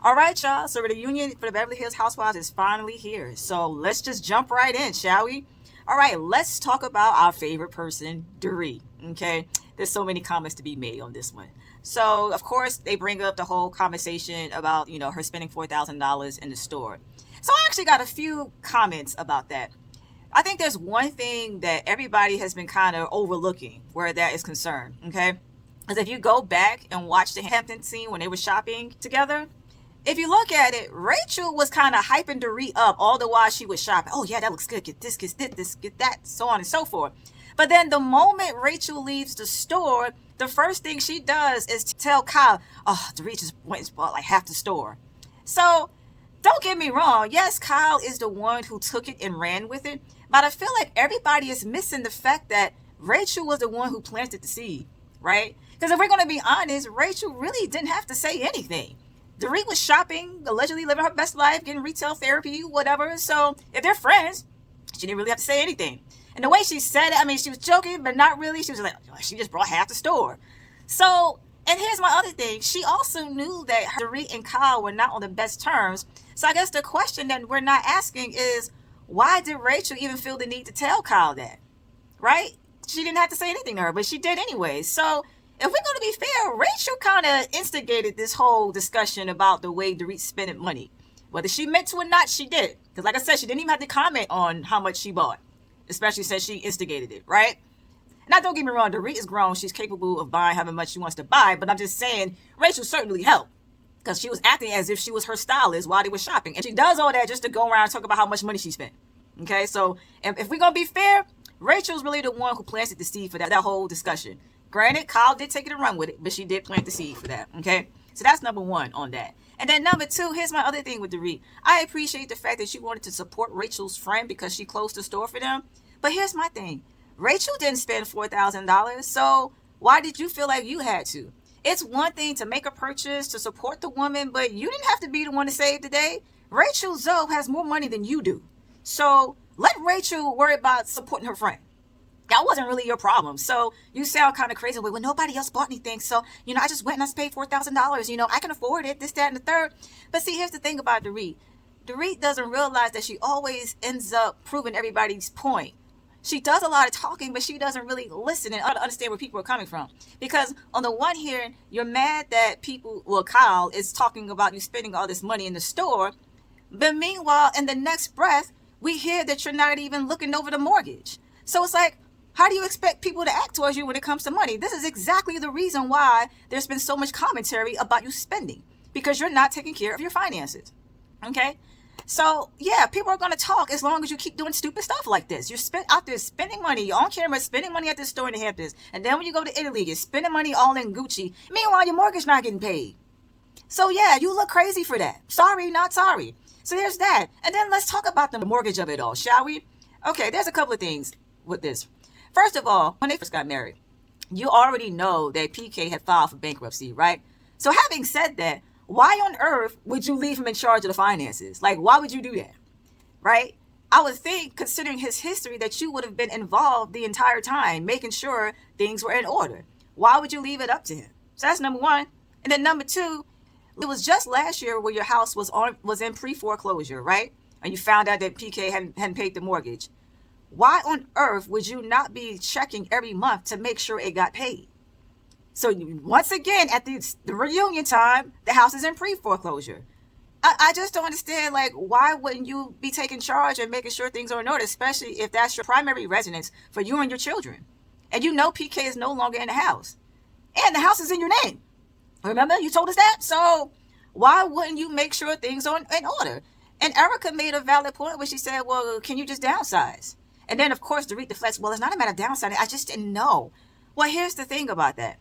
All right, y'all. So the reunion for the Beverly Hills Housewives is finally here. So let's just jump right in, shall we? All right, let's talk about our favorite person, Dorit. Okay, there's so many comments to be made on this one. So of course they bring up the whole conversation about her spending $4,000 in the store. So I actually got a few comments about that. I think there's one thing that everybody has been kind of overlooking where that is concerned. Okay, because if you go back and watch the Hampton scene when they were shopping together, if you look at it, Rachel was kind of hyping Dorit up all the while she was shopping. Oh yeah, that looks good. Get this, get that, so on and so forth. But then the moment Rachel leaves the store, the first thing she does is to tell Kyle, "Oh, Dorit just went and bought like half the store." So don't get me wrong. Yes, Kyle is the one who took it and ran with it. But I feel like everybody is missing the fact that Rachel was the one who planted the seed, right? Because if we're going to be honest, Rachel really didn't have to say anything. Dorit was shopping, allegedly living her best life, getting retail therapy, whatever. So if they're friends, she didn't really have to say anything. And the way she said it, I mean, she was joking, but not really. She was like, she just brought half the store. So, and here's my other thing. She also knew that Dorit and Kyle were not on the best terms. So I guess the question that we're not asking is, why did Rachel even feel the need to tell Kyle that? Right? She didn't have to say anything to her, but she did anyway. So if we're going to be fair, Rachel kind of instigated this whole discussion about the way Dorit spent money. Whether she meant to or not, she did. Because like I said, she didn't even have to comment on how much she bought, especially since she instigated it, right? Now, don't get me wrong, Dorit is grown. She's capable of buying however much she wants to buy, but I'm just saying Rachel certainly helped because she was acting as if she was her stylist while they were shopping. And she does all that just to go around and talk about how much money she spent. Okay, so if we're going to be fair, Rachel's really the one who planted the seed for that whole discussion. Granted, Kyle did take it and run with it, but she did plant the seed for that, okay? So that's number one on that. And then number two, here's my other thing with Dorit. I appreciate the fact that she wanted to support Rachel's friend because she closed the store for them. But here's my thing. Rachel didn't spend $4,000, so why did you feel like you had to? It's one thing to make a purchase to support the woman, but you didn't have to be the one to save the day. Rachel Zoe has more money than you do. So let Rachel worry about supporting her friend. That wasn't really your problem. So you sound kind of crazy. Well, nobody else bought anything. So, I just went and I paid $4,000. I can afford it, this, that, and the third. But see, here's the thing about Dorit. Dorit doesn't realize that she always ends up proving everybody's point. She does a lot of talking, but she doesn't really listen and understand where people are coming from. Because on the one hand, you're mad that Kyle is talking about you spending all this money in the store. But meanwhile, in the next breath, we hear that you're not even looking over the mortgage. So it's like, how do you expect people to act towards you when it comes to money? This is exactly the reason why there's been so much commentary about you spending. Because you're not taking care of your finances. Okay? So, yeah, people are going to talk as long as you keep doing stupid stuff like this. You're out there spending money. You're on camera spending money at this store in the Hamptons. And then when you go to Italy, you're spending money all in Gucci. Meanwhile, your mortgage not getting paid. So, yeah, you look crazy for that. Sorry, not sorry. So there's that. And then let's talk about the mortgage of it all, shall we? Okay, there's a couple of things with this. First of all, when they first got married, you already know that PK had filed for bankruptcy, right? So having said that, why on earth would you leave him in charge of the finances? Like, why would you do that, right? I would think, considering his history, that you would have been involved the entire time, making sure things were in order. Why would you leave it up to him? So that's number one. And then number two, it was just last year where your house was in pre-foreclosure, right? And you found out that PK hadn't paid the mortgage. Why on earth would you not be checking every month to make sure it got paid? So once again, at the reunion time, the house is in pre-foreclosure. I just don't understand, like, why wouldn't you be taking charge and making sure things are in order, especially if that's your primary residence for you and your children. And PK is no longer in the house. And the house is in your name. Remember, you told us that? So why wouldn't you make sure things are in order? And Erika made a valid point when she said, well, can you just downsize? And then, of course, Dorit deflects, well, it's not a matter of downsizing. I just didn't know. Well, here's the thing about that.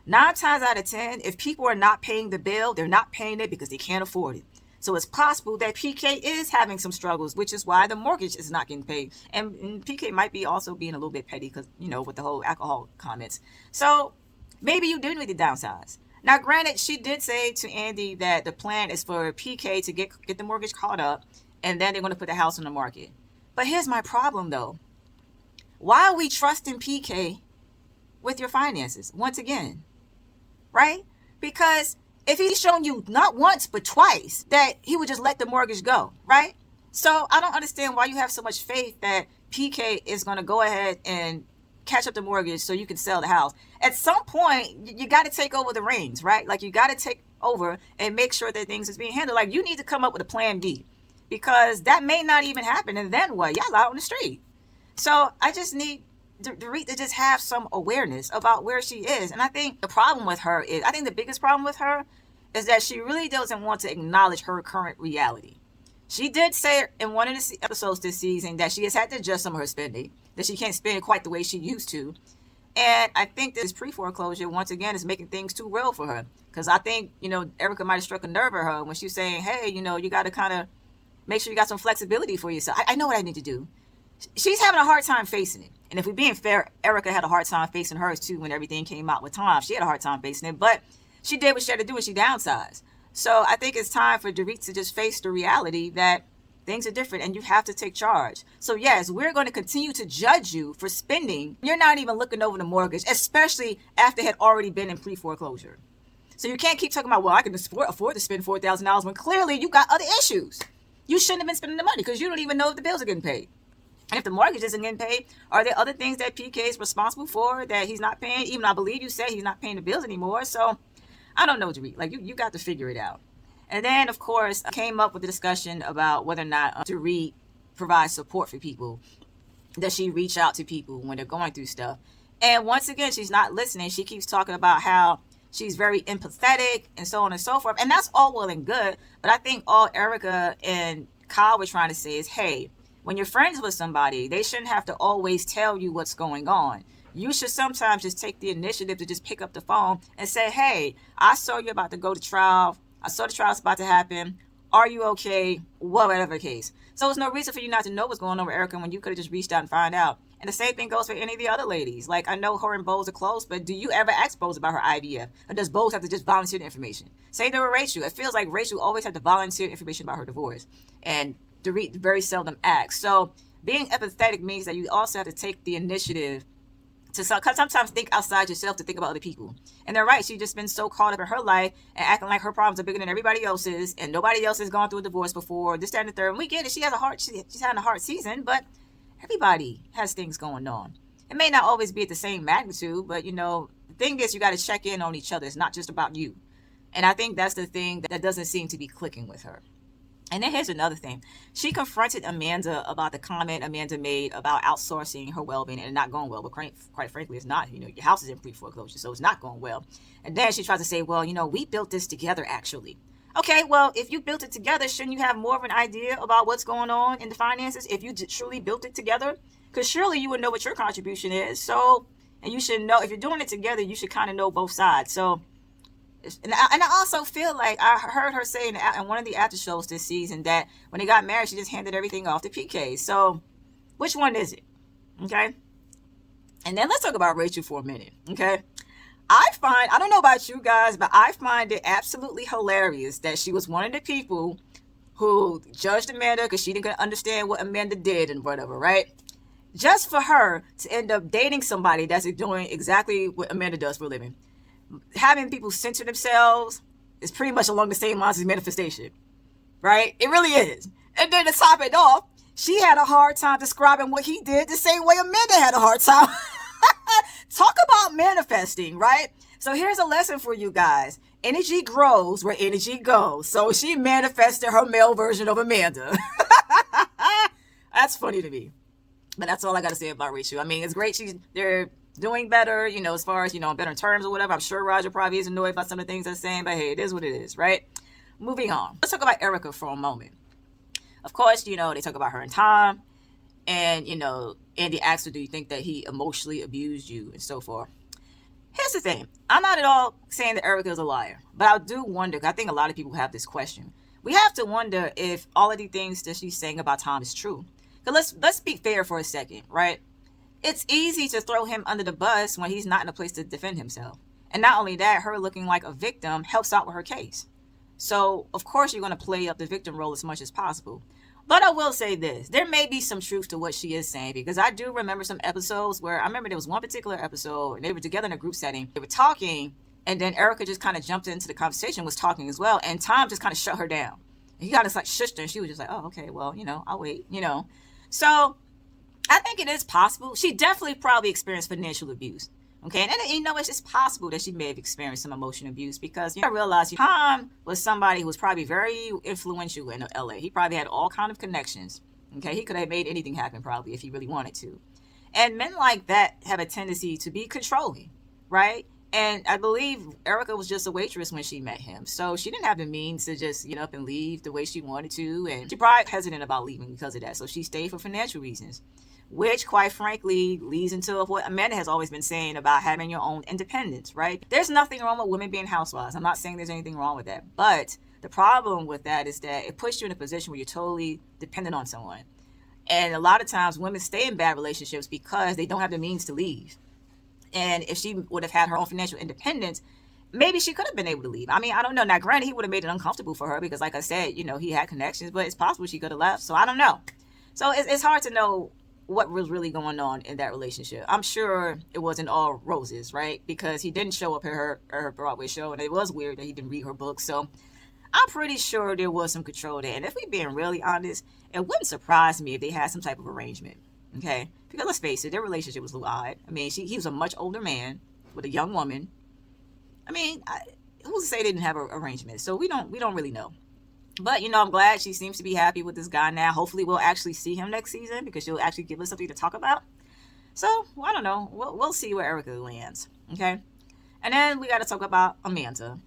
9 times out of 10, if people are not paying the bill, they're not paying it because they can't afford it. So it's possible that PK is having some struggles, which is why the mortgage is not getting paid. And PK might be also being a little bit petty because, with the whole alcohol comments. So maybe you do need to downsize. Now, granted, she did say to Andy that the plan is for PK to get the mortgage caught up, and then they're going to put the house on the market. But here's my problem, though. Why are we trusting PK with your finances once again? Right? Because if he's shown you not once but twice that he would just let the mortgage go, right? So I don't understand why you have so much faith that PK is going to go ahead and catch up the mortgage so you can sell the house. At some point, you got to take over the reins, right? Like, you got to take over and make sure that things is being handled. Like, you need to come up with a plan B, because that may not even happen. And then what? Y'all out on the street. So I just need Dorit to just have some awareness about where she is. And I think the problem with her is, I think the biggest problem with her is that she really doesn't want to acknowledge her current reality. She did say in one of the episodes this season that she has had to adjust some of her spending, that she can't spend quite the way she used to. And I think this pre-foreclosure, once again, is making things too real for her. Because I think, Erika might have struck a nerve at her when she was saying, hey, you got to kind of make sure you got some flexibility for yourself. I know what I need to do. She's having a hard time facing it. And if we're being fair, Erika had a hard time facing hers too when everything came out with Tom. She had a hard time facing it, but she did what she had to do and she downsized. So I think it's time for Dorit to just face the reality that things are different and you have to take charge. So yes, we're going to continue to judge you for spending. You're not even looking over the mortgage, especially after it had already been in pre-foreclosure. So you can't keep talking about, well, I can afford to spend $4,000 when clearly you got other issues. You shouldn't have been spending the money because you don't even know if the bills are getting paid. And if the mortgage isn't getting paid, are there other things that PK is responsible for that he's not paying? Even I believe you said he's not paying the bills anymore. So I don't know, Dorit. Like, you got to figure it out. And then, of course, I came up with the discussion about whether or not Dorit provides support for people. Does she reach out to people when they're going through stuff? And once again, she's not listening. She keeps talking about how she's very empathetic and so on and so forth. And that's all well and good. But I think all Erika and Kyle were trying to say is, hey, when you're friends with somebody, they shouldn't have to always tell you what's going on. You should sometimes just take the initiative to just pick up the phone and say, hey, I saw you about to go to trial. I saw the trial's about to happen. Are you okay? Whatever the case. So there's no reason for you not to know what's going on with Erika when you could have just reached out and find out. And the same thing goes for any of the other ladies. Like, I know her and Bose are close, but do you ever ask Bose about her IVF? Or does Bose have to just volunteer the information? Same thing with Rachel. It feels like Rachel always had to volunteer information about her divorce. And Dorit very seldom acts. So being empathetic means that you also have to take the initiative to sometimes think outside yourself to think about other people. And they're right. She's just been so caught up in her life and acting like her problems are bigger than everybody else's, and nobody else has gone through a divorce before, this, that, and the third. And we get it. She's having a hard season, but everybody has things going on. It may not always be at the same magnitude, but the thing is, you got to check in on each other. It's not just about you. And I think that's the thing that doesn't seem to be clicking with her. And then here's another thing. She confronted Amanda about the comment Amanda made about outsourcing her well-being and it not going well. But quite frankly, it's not. Your house is in pre-foreclosure, so it's not going well. And then she tries to say, well, we built this together, actually. Okay, well, if you built it together, shouldn't you have more of an idea about what's going on in the finances if you truly built it together? Because surely you would know what your contribution is. So, and you should know, if you're doing it together, you should kind of know both sides. So, and I also feel like I heard her say in one of the after shows this season that when they got married, she just handed everything off to PK. So which one is it? Okay. And then let's talk about Rachel for a minute. Okay. I don't know about you guys, but I find it absolutely hilarious that she was one of the people who judged Amanda because she didn't understand what Amanda did and whatever, right? Just for her to end up dating somebody that's doing exactly what Amanda does for a living. Having people censor themselves is pretty much along the same lines as manifestation, right? It really is. And then to top it off, she had a hard time describing what he did the same way Amanda had a hard time. Talk about manifesting, right? So here's a lesson for you guys. Energy grows where energy goes. So she manifested her male version of Amanda. That's funny to me. But that's all I got to say about Rachel. I mean, it's great. They're doing better, as far as, on better terms or whatever. I'm sure Roger probably is annoyed by some of the things I'm saying, but hey, it is what it is, right? Moving on. Let's talk about Erika for a moment. Of course, they talk about her and Tom, and, Andy asked her, do you think that he emotionally abused you and so forth? Here's the thing. I'm not at all saying that Erika is a liar, but I do wonder, because I think a lot of people have this question. We have to wonder if all of the things that she's saying about Tom is true. Because let's be fair for a second, right? It's easy to throw him under the bus when he's not in a place to defend himself. And not only that, her looking like a victim helps out with her case. So, of course, you're going to play up the victim role as much as possible. But I will say this. There may be some truth to what she is saying, because I do remember some episodes where I remember there was one particular episode and they were together in a group setting. They were talking And then Erika just kind of jumped into the conversation, was talking as well. And Tom just kind of shut her down. He got us like shushed her, and she was just like, oh, okay, well, I'll wait, So I think it is possible. She definitely probably experienced financial abuse. Okay, and it's just possible that she may have experienced some emotional abuse because I realized Tom was somebody who was probably very influential in LA. He probably had all kind of connections. Okay, he could have made anything happen probably if he really wanted to. And men like that have a tendency to be controlling, right? And I believe Erika was just a waitress when she met him. So she didn't have the means to just get up and leave the way she wanted to. And she probably hesitant about leaving because of that. So she stayed for financial reasons, which quite frankly leads into what Amanda has always been saying about having your own independence, right? There's nothing wrong with women being housewives. I'm not saying there's anything wrong with that. But the problem with that is that it puts you in a position where you're totally dependent on someone. And a lot of times women stay in bad relationships because they don't have the means to leave. And if she would have had her own financial independence, maybe she could have been able to leave. I mean, I don't know. Now, granted, he would have made it uncomfortable for her because, like I said, he had connections, but it's possible she could have left. So I don't know. So it's hard to know what was really going on in that relationship. I'm sure it wasn't all roses, right? Because he didn't show up at her Broadway show, and it was weird that he didn't read her book. So I'm pretty sure there was some control there. And if we're being really honest, it wouldn't surprise me if they had some type of arrangement. Okay? Because let's face it, their relationship was a little odd. I mean, he was a much older man with a young woman. I mean, who's to say they didn't have an arrangement? So we don't really know. But, I'm glad she seems to be happy with this guy now. Hopefully we'll actually see him next season because she'll actually give us something to talk about. So, well, I don't know. We'll see where Erika lands. Okay? And then we got to talk about Amanda.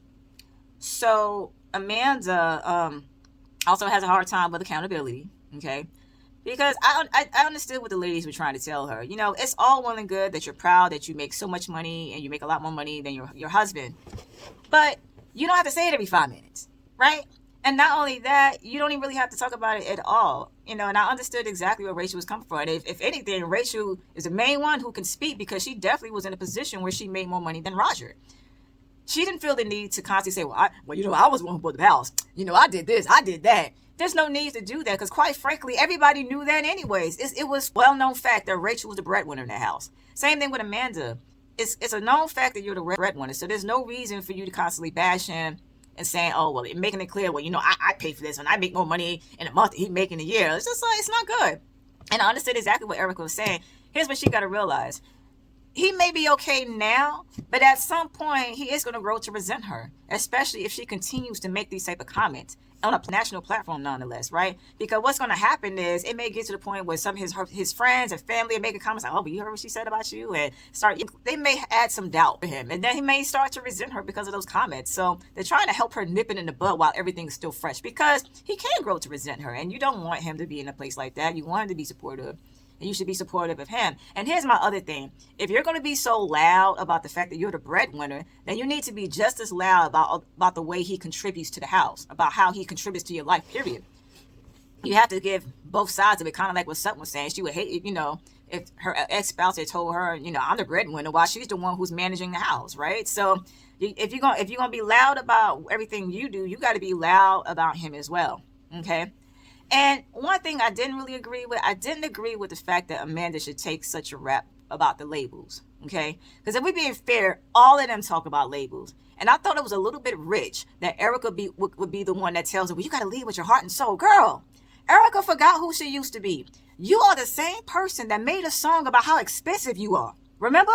So, Amanda also has a hard time with accountability. Okay? Because I understood what the ladies were trying to tell her. It's all well and good that you're proud that you make so much money and you make a lot more money than your husband. But you don't have to say it every 5 minutes, right? And not only that, you don't even really have to talk about it at all. And I understood exactly where Rachel was coming from. And if anything, Rachel is the main one who can speak because she definitely was in a position where she made more money than Roger. She didn't feel the need to constantly say, I was the one who bought the house. I did this, I did that. There's no need to do that because, quite frankly, everybody knew that anyways. It was well-known fact that Rachel was the breadwinner in the house. Same thing with Amanda. It's a known fact that you're the breadwinner, so there's no reason for you to constantly bash him and saying, oh, well, making it clear, well, I pay for this and I make more money in a month than he make in a year. It's just like, it's not good. And I understood exactly what Erika was saying. Here's what she got to realize. He may be okay now, but at some point, he is going to grow to resent her, especially if she continues to make these type of comments on a national platform nonetheless, right? Because what's going to happen is it may get to the point where some of his friends and family are making comments like, oh, but you heard what she said about you? And they may add some doubt to him. And then he may start to resent her because of those comments. So they're trying to help her nip it in the bud while everything's still fresh because he can grow to resent her. And you don't want him to be in a place like that. You want him to be supportive. And you should be supportive of him. And here's my other thing. If you're going to be so loud about the fact that you're the breadwinner, then you need to be just as loud about the way he contributes to the house, about how he contributes to your life, period. You have to give both sides of it, kind of like what Sutton was saying. She would hate, if her ex-spouse had told her, I'm the breadwinner while she's the one who's managing the house, right? So if you're going to be loud about everything you do, you got to be loud about him as well, okay? And one thing I didn't agree with the fact that Amanda should take such a rap about the labels, okay? Because if we're being fair, all of them talk about labels. And I thought it was a little bit rich that Erika would be the one that tells her, well, you got to lead with your heart and soul. Girl, Erika forgot who she used to be. You are the same person that made a song about how expensive you are. Remember?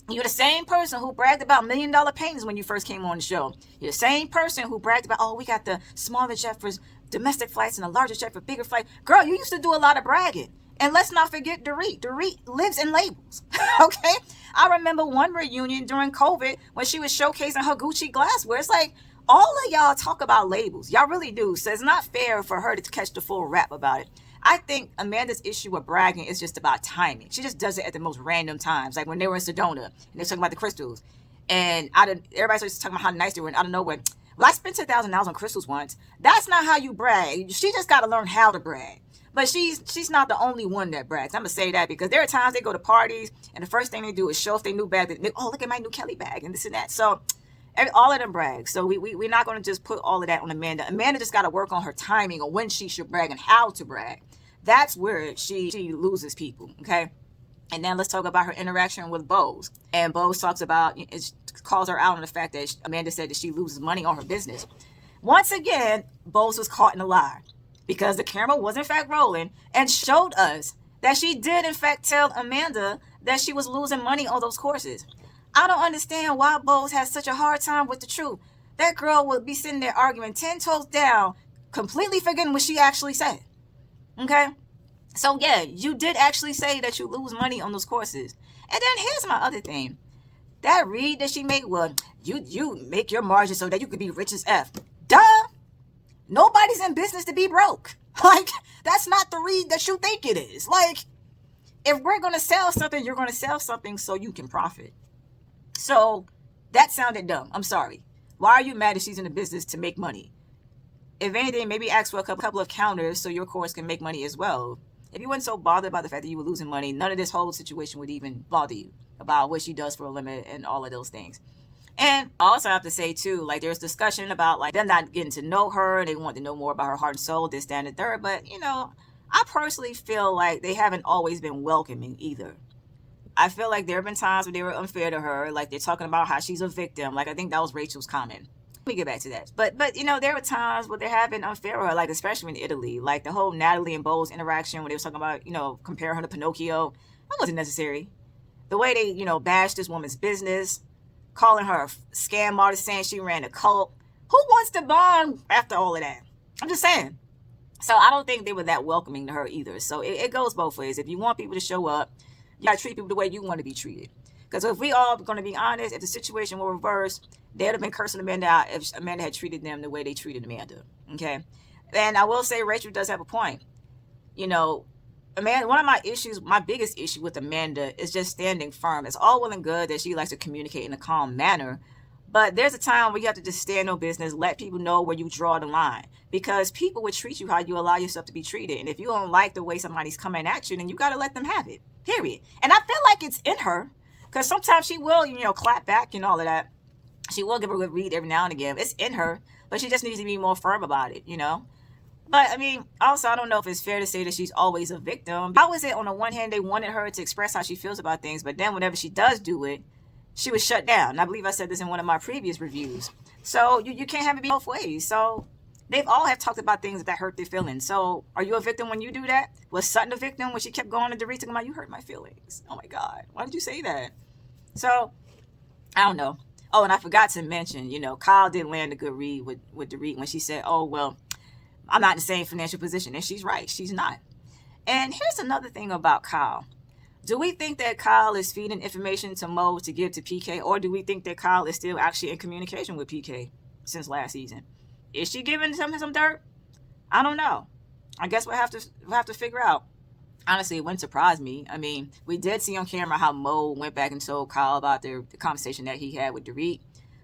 You're the same person who bragged about $1 million paintings when you first came on the show. You're the same person who bragged about, oh, we got the smaller jet for domestic flights and a larger jet for bigger flights. Girl, you used to do a lot of bragging. And let's not forget Dorit. Dorit lives in labels. Okay? I remember one reunion during COVID when she was showcasing her Gucci glassware. It's like, all of y'all talk about labels. Y'all really do. So it's not fair for her to catch the full rap about it. I think Amanda's issue with bragging is just about timing. She just does it at the most random times. Like when they were in Sedona and they were talking about the crystals. And everybody started talking about how nice they were. And out of nowhere, well, I spent $10,000 on crystals once. That's not how you brag. She just got to learn how to brag. But she's not the only one that brags. I'm going to say that because there are times they go to parties and the first thing they do is show off their new bag. Oh, look at my new Kelly bag and this and that. So all of them brag. So we're not going to just put all of that on Amanda. Amanda just got to work on her timing on when she should brag and how to brag. That's where she loses people, okay? And then let's talk about her interaction with Bose. And Bose talks about, it calls her out on the fact that Amanda said that she loses money on her business. Once again, Bose was caught in a lie because the camera was in fact rolling and showed us that she did in fact tell Amanda that she was losing money on those courses. I don't understand why Bose has such a hard time with the truth. That girl would be sitting there arguing 10 toes down, completely forgetting what she actually said. Okay? So yeah, you did actually say that you lose money on those courses. And then here's my other thing. That read that she made was, you make your margin so that you could be rich as F. Duh! Nobody's in business to be broke. Like, that's not the read that you think it is. Like, if we're going to sell something, you're going to sell something so you can profit. So, that sounded dumb. I'm sorry. Why are you mad if she's in the business to make money? If anything, maybe ask for a couple of counters so your course can make money as well. If you weren't so bothered by the fact that you were losing money, none of this whole situation would even bother you about what she does for a limit and all of those things. And I also have to say too, like, there's discussion about like them not getting to know her. They want to know more about her heart and soul, this, that, and the third. But I personally feel like they haven't always been welcoming either. I feel like there have been times where they were unfair to her. Like, they're talking about how she's a victim. Like, I think that was Rachel's comment. Let me get back to that. But there were times where they have been unfair to her, like especially in Italy. Like the whole Natalie and Bose interaction when they were talking about, comparing her to Pinocchio. That wasn't necessary. The way they, bashed this woman's business, calling her a scam artist, saying she ran a cult. Who wants to bond after all of that? I'm just saying. So I don't think they were that welcoming to her either. So it goes both ways. If you want people to show up, you got to treat people the way you want to be treated. Because if we all going to be honest, if the situation were reversed, they'd have been cursing Amanda out if Amanda had treated them the way they treated Amanda. Okay? And I will say Rachel does have a point. Amanda, one of my biggest issue with Amanda is just standing firm. It's all well and good that she likes to communicate in a calm manner. But there's a time where you have to just stand on business, let people know where you draw the line. Because people would treat you how you allow yourself to be treated. And if you don't like the way somebody's coming at you, then you got to let them have it. Period. And I feel like it's in her. Because sometimes she will, clap back and all of that. She will give her a good read every now and again. It's in her. But she just needs to be more firm about it, But, also, I don't know if it's fair to say that she's always a victim. How is it, on the one hand, they wanted her to express how she feels about things, but then whenever she does do it, she was shut down. And I believe I said this in one of my previous reviews. So, you can't have it be both ways. So, they've all have talked about things that hurt their feelings. So, are you a victim when you do that? Was Sutton a victim when she kept going to Dorit talking about, you hurt my feelings? Oh, my God. Why did you say that? So, I don't know. Oh, and I forgot to mention, Kyle did land a good read with Dorit when she said, oh, well, I'm not in the same financial position. And she's right. She's not. And here's another thing about Kyle. Do we think that Kyle is feeding information to Mo to give to PK? Or do we think that Kyle is still actually in communication with PK since last season? Is she giving him some dirt? I don't know. I guess we'll have to figure out. Honestly, it wouldn't surprise me. We did see on camera how Mo went back and told Kyle about the conversation that he had with Dorit.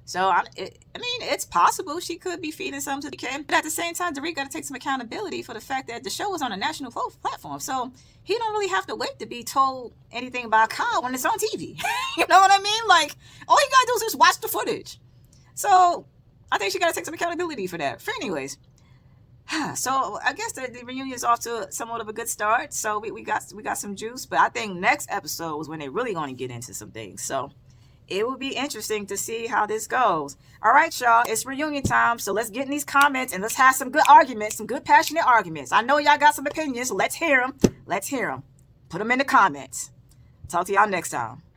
So, it's possible she could be feeding something to the kid. But at the same time, Dorit got to take some accountability for the fact that the show was on a national platform. So, he don't really have to wait to be told anything about Kyle when it's on TV. You know what I mean? Like, all you got to do is just watch the footage. So, I think she got to take some accountability for that. For anyways. So, I guess the reunion is off to somewhat of a good start. So, we got some juice. But I think next episode is when they're really going to get into some things. So, it will be interesting to see how this goes. All right, y'all. It's reunion time. So let's get in these comments and let's have some good arguments, some good passionate arguments. I know y'all got some opinions. So let's hear them. Put them in the comments. Talk to y'all next time.